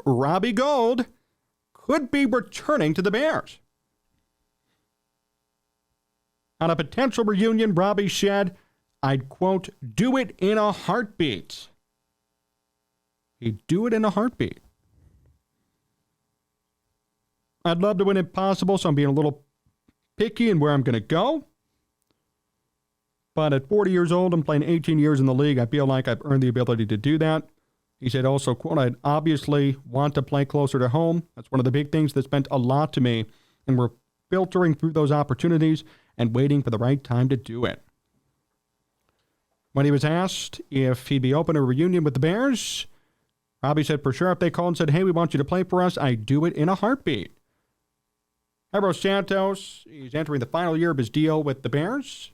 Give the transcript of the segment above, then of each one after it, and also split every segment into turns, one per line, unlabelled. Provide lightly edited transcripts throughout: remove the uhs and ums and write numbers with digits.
Robbie Gould could be returning to the Bears. On a potential reunion, Robbie said, I'd, quote, do it in a heartbeat. He'd do it in a heartbeat. I'd love to win if possible, so I'm being a little picky in where I'm going to go. But at 40 years old and playing 18 years in the league, I feel like I've earned the ability to do that. He said also, quote, I'd obviously want to play closer to home. That's one of the big things that's meant a lot to me. And we're filtering through those opportunities and waiting for the right time to do it. When he was asked if he'd be open to a reunion with the Bears, Robbie said, for sure, if they called and said, hey, we want you to play for us, I'd do it in a heartbeat. Cairo Santos, he's entering the final year of his deal with the Bears.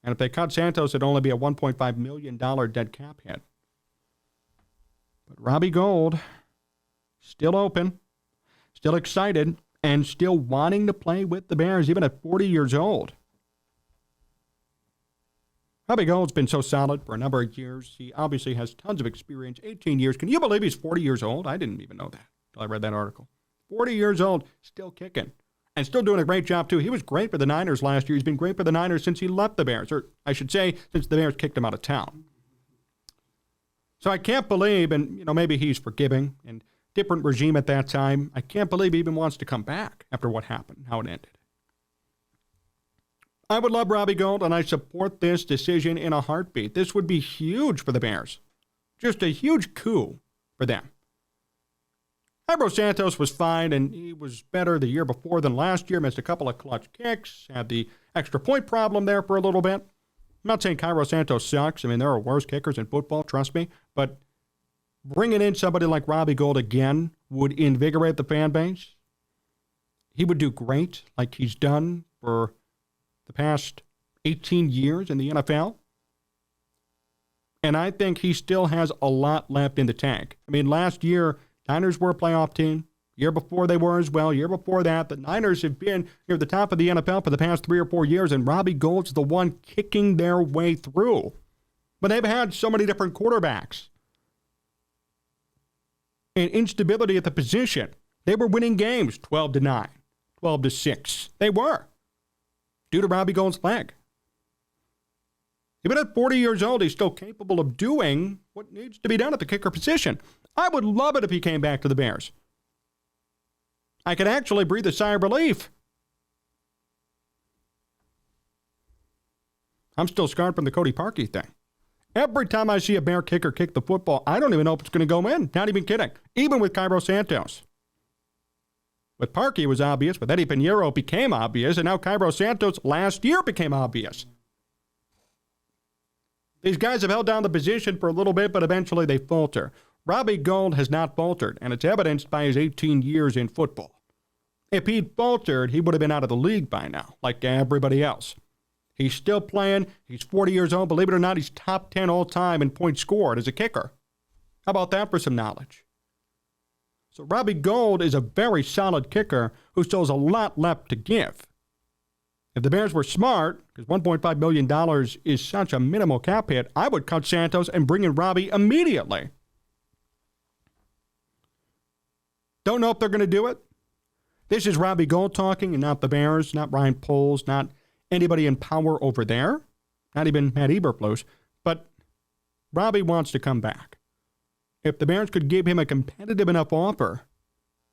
And if they cut Santos, it'd only be a $1.5 million dead cap hit. But Robbie Gould, still open, still excited, and still wanting to play with the Bears, even at 40 years old. Robbie Gould's been so solid for a number of years. He obviously has tons of experience, 18 years. Can you believe he's 40 years old? I didn't even know that until I read that article. 40 years old, still kicking. And still doing a great job, too. He was great for the Niners last year. He's been great for the Niners since he left the Bears. Or I should say, since the Bears kicked him out of town. So I can't believe, and maybe he's forgiving, and different regime at that time. I can't believe he even wants to come back after what happened, how it ended. I would love Robbie Gould, and I support this decision in a heartbeat. This would be huge for the Bears. Just a huge coup for them. Cairo Santos was fine, and he was better the year before than last year. Missed a couple of clutch kicks, had the extra point problem there for a little bit. I'm not saying Cairo Santos sucks. I mean, there are worse kickers in football, trust me. But bringing in somebody like Robbie Gould again would invigorate the fan base. He would do great, like he's done for the past 18 years in the NFL. And I think he still has a lot left in the tank. I mean, last year, Niners were a playoff team. Year before they were as well. Year before that, the Niners have been near the top of the NFL for the past 3 or 4 years, and Robbie Gould's the one kicking their way through. But they've had so many different quarterbacks. And instability at the position. They were winning games 12-9, 12-6. They were. Due to Robbie Gould's leg. Even at 40 years old, he's still capable of doing what needs to be done at the kicker position. I would love it if he came back to the Bears. I could actually breathe a sigh of relief. I'm still scarred from the Cody Parkey thing. Every time I see a Bear kicker kick the football, I don't even know if it's going to go in. Not even kidding. Even with Cairo Santos. With Parkey, it was obvious. With Eddie Pinheiro, it became obvious. And now Cairo Santos last year became obvious. These guys have held down the position for a little bit, but eventually they falter. Robbie Gould has not faltered, and it's evidenced by his 18 years in football. If he'd faltered, he would have been out of the league by now, like everybody else. He's still playing. He's 40 years old. Believe it or not, he's top 10 all-time in points scored as a kicker. How about that for some knowledge? So Robbie Gould is a very solid kicker who still has a lot left to give. If the Bears were smart, because $1.5 million is such a minimal cap hit, I would cut Santos and bring in Robbie immediately. Don't know if they're going to do it. This is Robbie Gould talking and not the Bears, not Ryan Poles, not anybody in power over there, not even Matt Eberflus. But Robbie wants to come back. If the Bears could give him a competitive enough offer,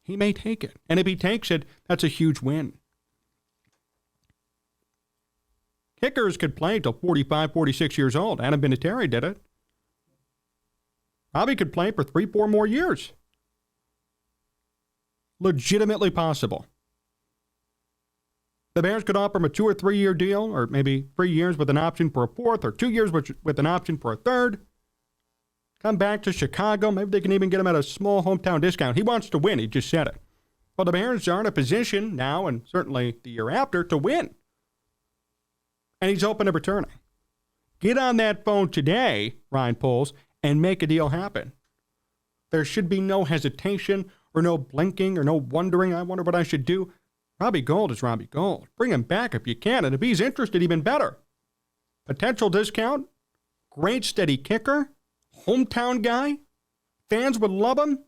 he may take it. And if he takes it, that's a huge win. Kickers could play till 45, 46 years old. Adam Vinatieri did it. Robbie could play for 3-4 more years. Legitimately possible. The Bears could offer him a 2 or 3 year deal, or maybe 3 years with an option for a 4th, or 2 years with an option for a 3rd. Come back to Chicago. Maybe they can even get him at a small hometown discount. He wants to win. He just said it. Well, the Bears are in a position now, and certainly the year after, to win. And he's open to returning. Get on that phone today, Ryan Poles, and make a deal happen. There should be no hesitation or no blinking or no wondering, I wonder what I should do. Robbie Gould is Robbie Gould. Bring him back if you can, and if he's interested, even better. Potential discount, great steady kicker, hometown guy, fans would love him.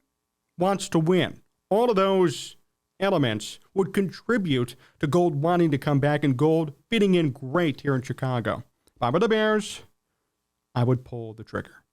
wants to win. All of those elements would contribute to Gould wanting to come back, and Gould fitting in great here in Chicago. If I were the Bears, I would pull the trigger.